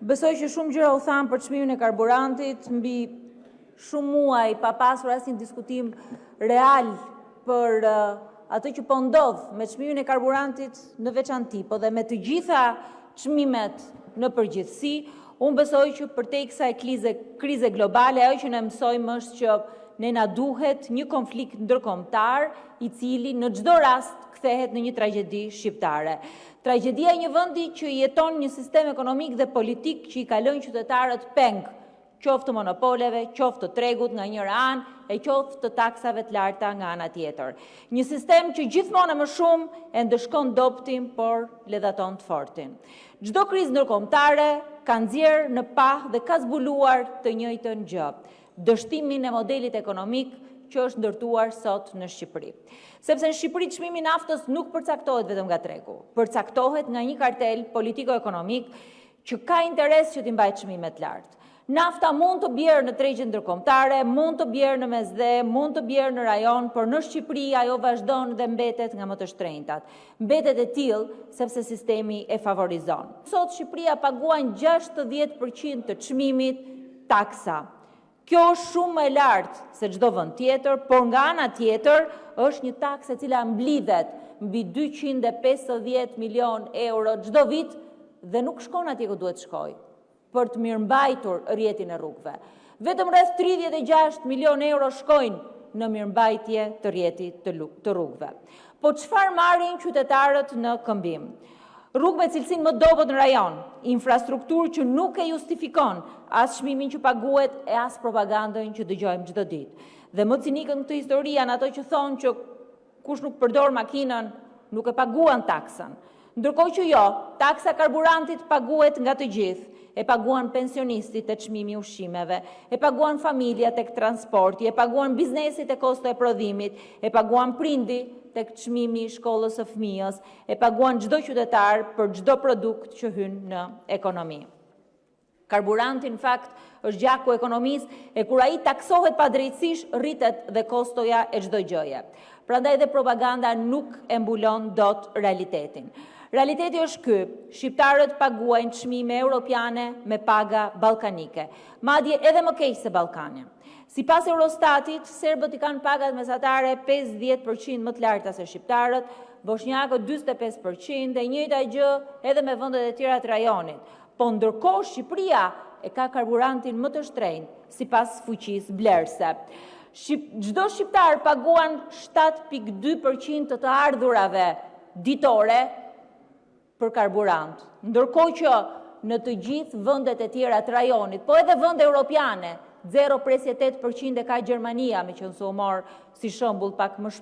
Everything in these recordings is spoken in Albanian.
Besoj që shumë gjëra u thanë për çmimin e karburantit, mbi shumë muaj pa pasur asnjë diskutim real për atë që po ndodh me çmimin e karburantit në veçanti, po dhe me të gjitha çmimet në përgjithësi. Unë besoj që përtej kësaj krize globale, ajo që ne mësojmë është që ne na duhet një konflikt ndërkombëtar i cili në çdo rast kthehet në një tragjedi shqiptare. Tragjedia e një vendi që jeton një sistem ekonomik dhe politik që i ka lënë qytetarët peng, qoftë të monopoleve, qoftë të tregut nga njëra anë e qoftë të taksave të larta nga ana tjetër. Një sistem që gjithmonë më shumë e ndëshkon doptin, por ledhaton të fortin. Çdo krizë ndërkombëtare ka nxjerrë në pah dhe ka zbuluar të njëjtën gjë: dështimin e modelit ekonomik që është ndërtuar sot në Shqipëri. Sepse në Shqipëri çmimi i naftës nuk përcaktohet vetëm nga tregu, përcaktohet nga një kartel politiko-ekonomik që ka interes që t'i mbajë çmimet lart. Nafta mund të bjerë në tregjet ndërkombëtare, mund të bjerë në mesdhe, mund të bjerë në rajon, por në Shqipëri ajo vazhdon dhe mbetet nga më të shtrenjtat. Mbetet e tillë sepse sistemi e favorizon. Sot Shqipëria paguan 60% të çmimit taksa. Kjo është shumë më e lartë se çdo vend tjetër, por nga ana tjetër është një taksë e cila mblidhet mbi 250 milion euro çdo vit dhe nuk shkon atje ku duhet shkojë, për të mirëmbajtur rrjetin e rrugëve. Vetëm rreth 36 milion euro shkojnë në mirëmbajtje të rrjetit të rrugëve. Po çfarë marrin qytetarët në këmbim? Rrugë me cilësinë më dobët në rajon, infrastrukturë që nuk e justifikon as çmimin që paguhet e as propagandën që dëgjojmë çdo ditë. Dhe më cinikën këtë histori janë ato që thonë që kush nuk përdor makinën nuk e paguan taksën. Ndërkohë që jo, taksa karburantit paguhet nga të gjithë. E paguan pensionistit e çmimi i ushqimeve, e paguan familja tek transporti, e paguan biznesit e kosto e prodhimit, e paguan prindi tek çmimi i shkollës së fëmijës, e paguan çdo qytetar për çdo produkt që hyn në ekonomi. Karburanti në fakt është gjaku i ekonomisë e kur ai taksohet padrejtësisht rritet dhe kostoja e çdo gjëje. Prandaj dhe propaganda nuk e mbulon dot realitetin. Realiteti është ky: shqiptarët paguajnë çmime europiane me paga ballkanike, madje edhe më keq se Ballkani. Sipas Eurostatit, serbët i kanë pagat mesatare 50% më të larta se shqiptarët, bosnjakët 45% dhe njëjta gjë edhe me vendet e tjera të rajonit. Po ndërkohë Shqipëria e ka karburantin më të shtrenjtë sipas fuqisë blerëse. Çdo shqiptar paguan 7.2% të ardhurave ditore për karburant, ndërkohë që në të gjithë vendet e tjera të rajonit, po edhe vende europiane, 0.8% e ka Gjermania, me qenë se u mor si shembull pak më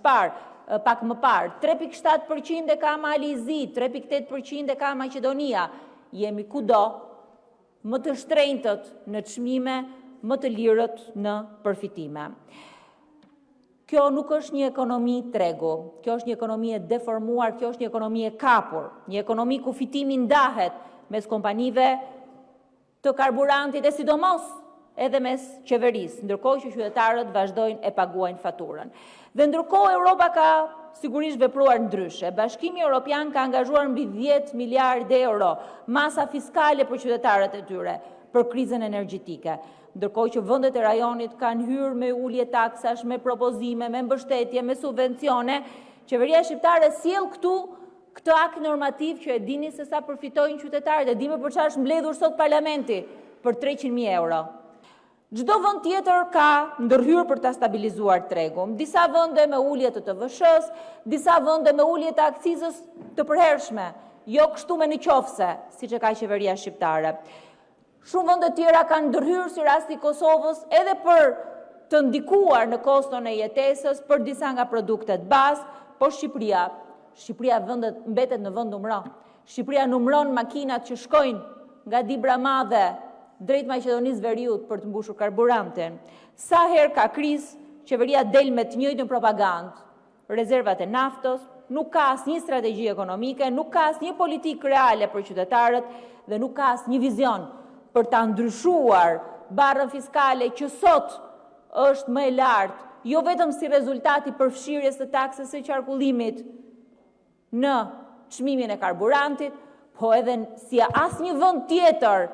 parë, 3.7% e ka Mali i Zi, 3.8% e ka Maqedonia. Jemi kudo më të shtrenjtët në çmime, më të lirët në përfitime. Kjo nuk është një ekonomi tregu, kjo është një ekonomi e deformuar, kjo është një ekonomi e kapur, një ekonomi ku fitimi ndahet mes kompanive të karburantit e sidomos edhe mes qeverisë, ndërkohë që qytetarët vazhdojnë e paguajnë faturën. Dhe ndërkohë Europa ka sigurisht vepruar ndryshe. Bashkimi Evropian ka angazhuar mbi 10 miliardë euro masa fiskale për qytetarët e tyre për krizën energjetike. Ndërkohë që vendet e rajonit kanë hyrë me ulje taksash, me propozime, me mbështetje, me subvencione, qeveria shqiptare sjell këtu këtë akt normativ që e dini se sa përfitojnë qytetarët, e dimi për çfarë është mbledhur sot parlamenti për 300.000 euro. Çdo vend tjetër ka ndërhyrë për ta stabilizuar tregun. Disa vende me ulje të TVSH-s, disa vende me ulje të akcizës të përhershme, jo kështu me në qofse, siç e ka qeveria shqiptare. Shumë vende tjera kanë ndërhyrë si rasti i Kosovës edhe për të ndikuar në koston e jetesës për disa nga produktet bazë, por Shqipëria mbetet në vend numëron. Shqipëria numëron makinat që shkojnë nga Dibra Madhe drejt Maqedonisë Veriut për të mbushur karburantin. Sa herë ka krizë, qeveria del me të njëjtën propagandë, rezervat e naftës, nuk ka asnjë strategji ekonomike, nuk ka asnjë politikë reale për qytetarët dhe nuk ka asnjë vizion për ta ndryshuar barrën fiskale që sot është më e lartë, jo vetëm si rezultati përfshirjes së taksës së qarkullimit në çmimin e karburantit, po edhe si asnjë vend tjetër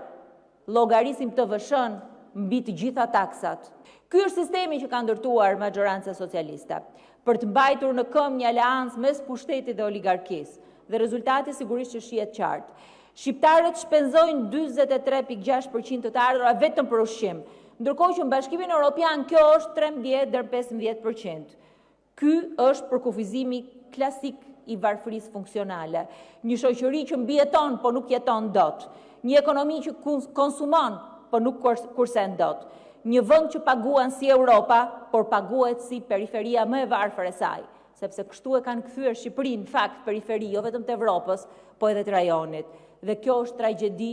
llogarisim të vëshën mbi të gjitha taksat. Ky është sistemi që ka ndërtuar majoranca socialiste, për të mbajtur në këmbë një aleancë mes pushtetit dhe oligarkisë, dhe rezultati sigurisht që shihet qartë. Shqiptarët shpenzojnë 43.6% të ardhurave vetëm për ushqim, ndërkohë që në Bashkimin Evropian kjo është 13 deri 15%. Ky është përkufizimi klasik i varfërisë funksionale. Një shoqëri që mbijeton, po nuk jeton dot. Një ekonomi që konsumon, po nuk kursen dot. Një vend që paguan si Europa, por paguhet si periferia më e varfër e saj, sepse kështu e kanë kthyer Shqipërinë në fakt periferi, jo vetëm të Evropës, po edhe të rajonit. Dhe kjo është tragjedi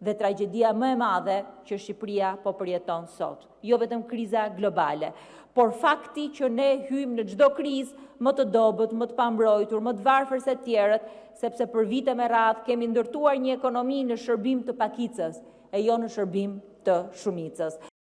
dhe tragjedia më e madhe që Shqipëria po përjeton sot. Jo vetëm kriza globale, por fakti që ne hyjmë në çdo krizë më të dobët, më të pambrojtur, më të varfër se tjerët, sepse për vite me radhë kemi ndërtuar një ekonomi në shërbim të pakicës, e jo në shërbim të shumicës.